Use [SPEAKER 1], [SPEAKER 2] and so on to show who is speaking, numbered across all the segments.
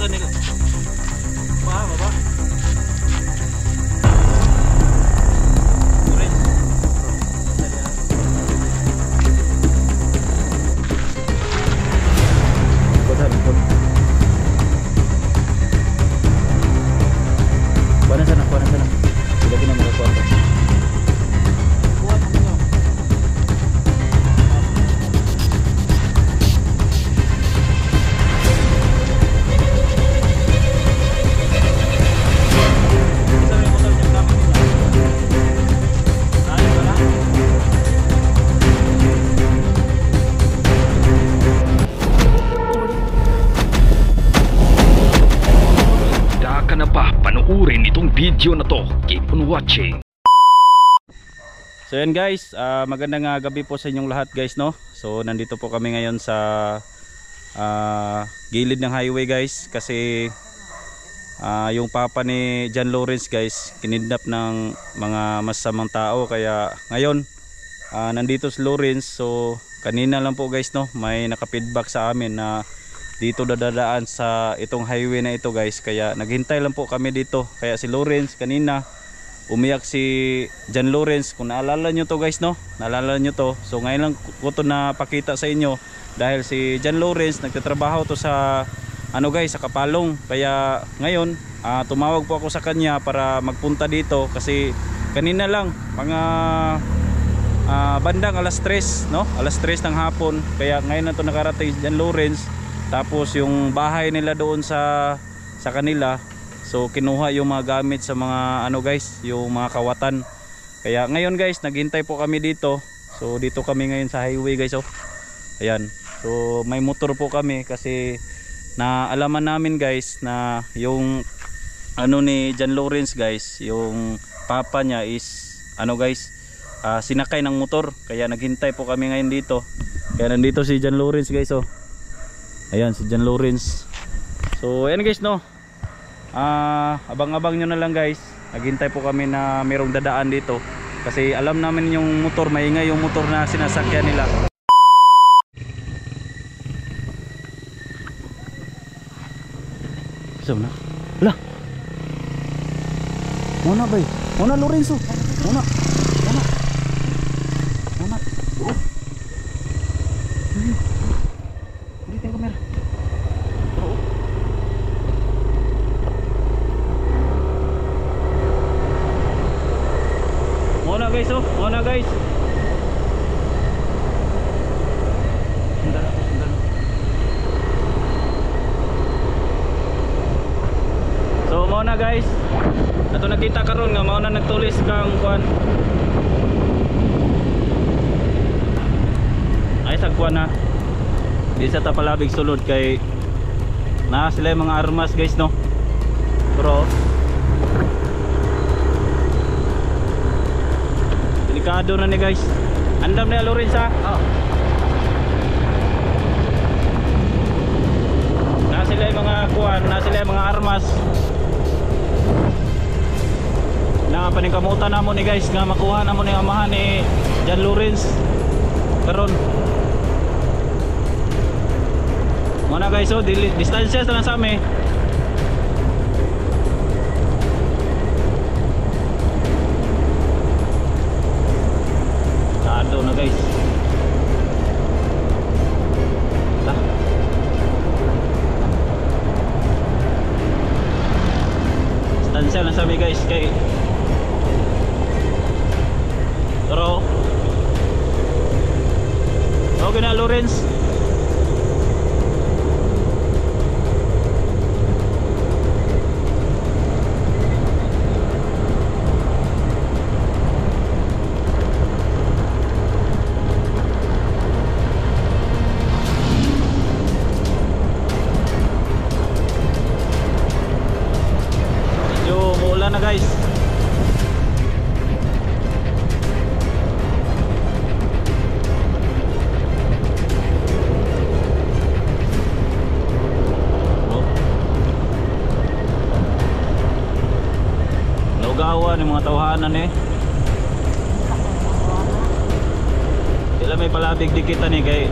[SPEAKER 1] kanila. Baba.
[SPEAKER 2] Kuha na sana. Ilagin na mga kuha.
[SPEAKER 3] Panuurin itong video na to. Keep on watching.
[SPEAKER 2] So yan guys, magandang gabi po sa inyong lahat guys, no. So nandito po kami ngayon sa gilid ng highway guys. Kasi yung papa ni John Lawrence guys, kinidnap ng mga masamang tao. Kaya ngayon nandito si Lawrence. So kanina lang po guys, no, may naka-feedback sa amin na dito dadaan sa itong highway na ito guys. Kaya naghintay lang po kami dito. Kaya si Lawrence kanina umiyak si John Lawrence. Kung naalala nyo to guys, no, naalala nyo to. So ngayon lang ko to napakita sa inyo. Dahil si John Lawrence nagtatrabaho to sa guys, sa Kapalong. Kaya ngayon tumawag po ako sa kanya para magpunta dito. Kasi kanina lang mga bandang alas 3, no, alas 3 ng hapon. Kaya ngayon na to nakarating si John Lawrence. Tapos yung bahay nila doon sa kanila, so kinuha yung mga gamit sa mga guys, yung mga kawatan. Kaya ngayon guys, naghintay po kami dito. So dito kami ngayon sa highway guys, oh. Ayan. So may motor po kami kasi naalaman namin guys na yung ni John Lawrence guys, yung papa niya is guys, sinakay ng motor. Kaya naghintay po kami ngayon dito. Kaya nandito si John Lawrence guys, oh. Ayan si John Lawrence. So ayan guys, no, abang-abang nyo na lang guys. Naghintay po kami na mayroong dadaan dito. Kasi alam namin yung motor, maingay yung motor na sinasakyan nila. So na, wala muna bay, muna Lorenzo, muna guys, oh, muna guys. Sundalo. So muna guys, ato nakita karon nga mao na nagtulis kang kuan. Ay sagkuan na. Di sa ta palabig sulod kay na sila yung mga armas guys, no. Pero delikado na ni guys. Andam na Lawrence, ha? Oh. Na sila yung mga kuan, na sila yung mga armas. Na paningkamutan na mo ni guys nga makuha na mo ni amahan ni John Lawrence. Karon. Muna guys, oh, distansya sa sa amin. Na guys, distansya lang sabi guys kay pero okay na Lawrence. Na guys, lugawan yung mga tawhanan eh. Sila may palabig dikitan eh kay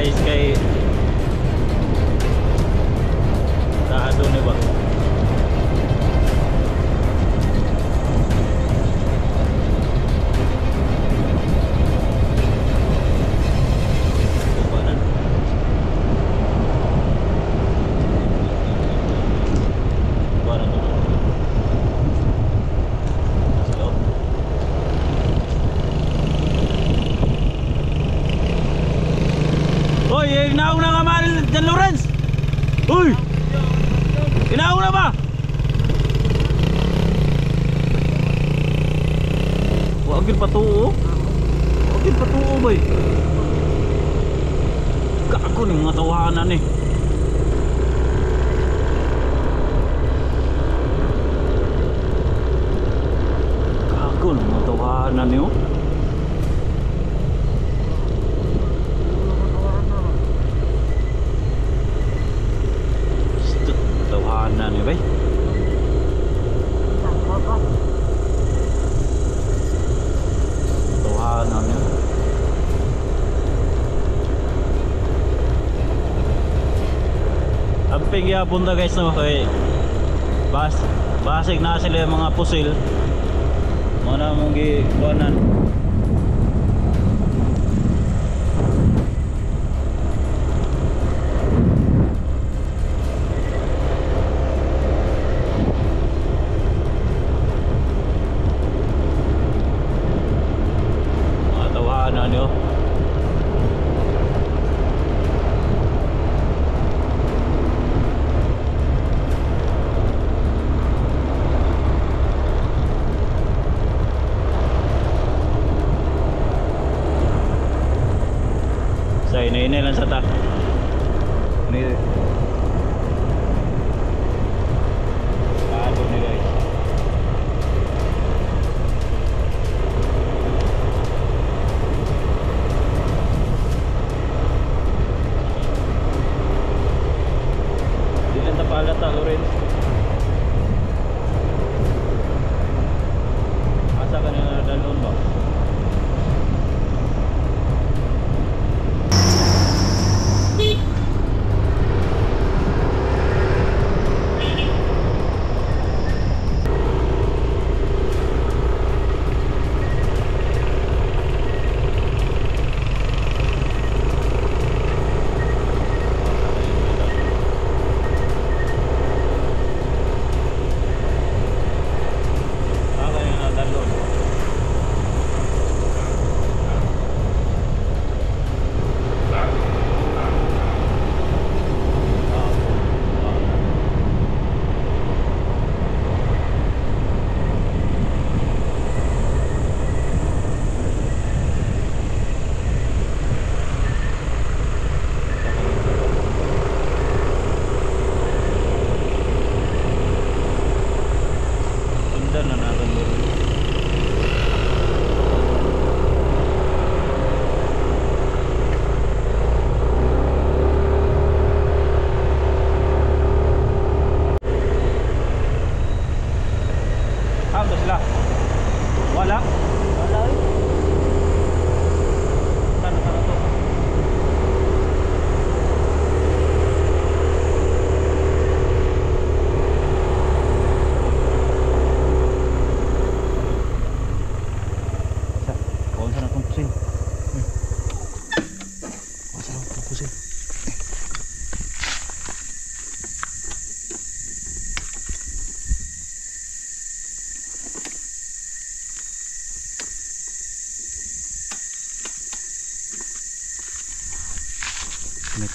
[SPEAKER 2] guys kay Dado ni ba? Hoy, inaong na nga mahal Jan Lawrence. Uy! Inaong na ba? Wagin patuo. Wagin patuo ba eh. Gago ng mga tawanan eh. Gago ng mga tawanan eh oh. Tawanan eh bay. Tawanan eh. Amping yapon na guys no kay basig na sila yung mga pusil. Mana mong gibuanan. Ini lang sa ta. Ini. Aduh nih guys. Dilan ta pala ta Lawrence. Asa ka na dalon ba?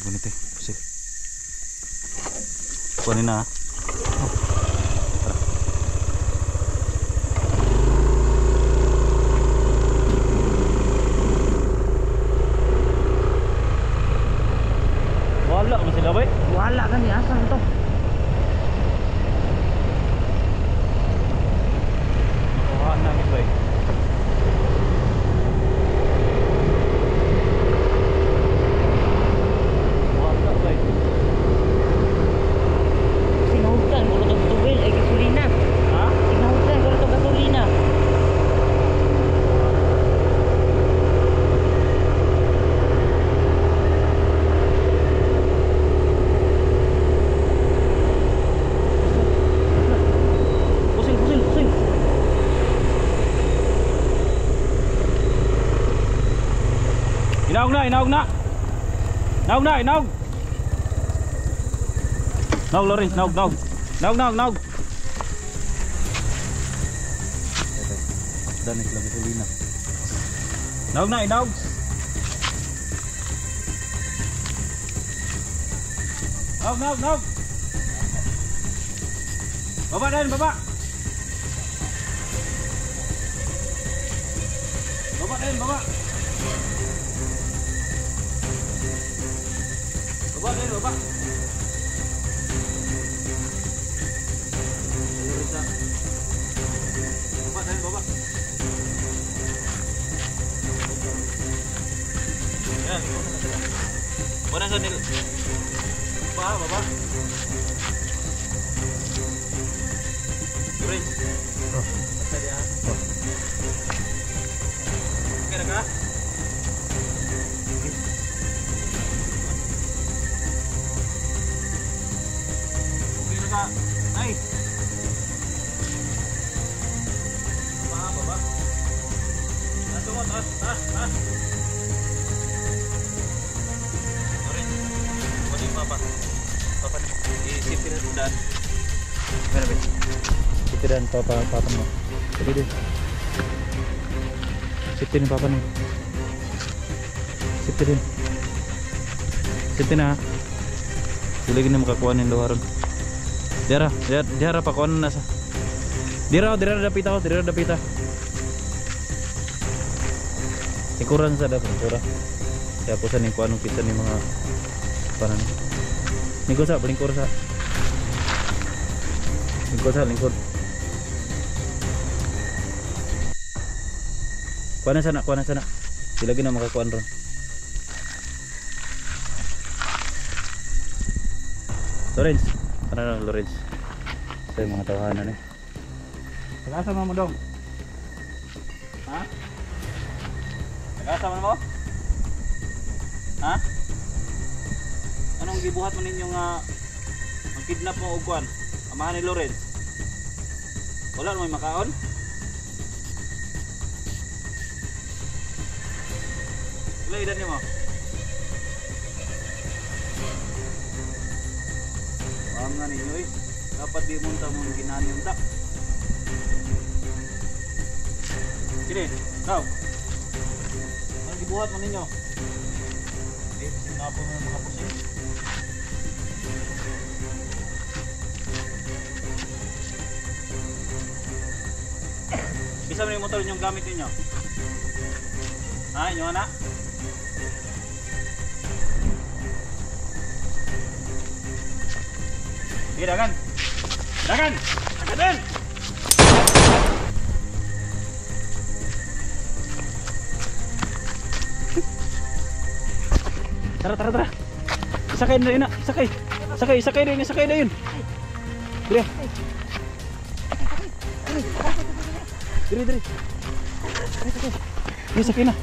[SPEAKER 2] Gunite, pusil. Kunin na. Wala man sila bay?
[SPEAKER 1] Wala kan ya asan to.
[SPEAKER 2] Wala na gid bay. Inaog na, inaog na. Naog na, inaog. Naog, Lawrence, naog, naog. Naog, naog, naog. Danik lang gasolina. Naog na, inaog. Naog, naog, naog. Baba din, baba. Baba din, baba. Baba din, baba. Baba din, baba. Yan. Mana sa nil? Baba, baba. Orange. Oh. Basta dia. Oh. Okay na ka? Okay na ka? Ay! Baba, baba. Taas mo, taas, taas, taas. Orange. Pwede yung papa. Papa na. I-safety na sundaan. Meron ba? Safety dan papa mo. Sige din. Safety din papa mo. Safety din. Safety na. Dili gini makakuha ng luharon. Diara pa kuha na sa. Dira dapita ko, dira dapita. Ikuran sa dapat pura. Kaya po sa ning kuha nung pizza ni mga panan. Niko sa lingkod sa. Lingkod. Kuha na sana. Sila gina makakuan ron. Lawrence, ano na Lawrence? Sa mga tawanan eh. Tagasama mo dong. Ha? Tagasama mo? Ha? Anong gibuhat mo ninyong mag-kidnap mo og kuan? Amahan ni Lawrence. Wala na may makaon? Wala edad niyo mo? Paham nga ninyo eh. Dapat di munta mo ginani yung tak. Sini, kau. Ang gibuhat mo ninyo? Eh, sinapo mo ng mga pusing. Bisa mo yung motor yung gamit ninyo? Ha, inyo anak? Sige, dagan! Dagan! Dagan! Tara! Sakay na yun na! Sakay na yun! Dire! Dire! Sakay na!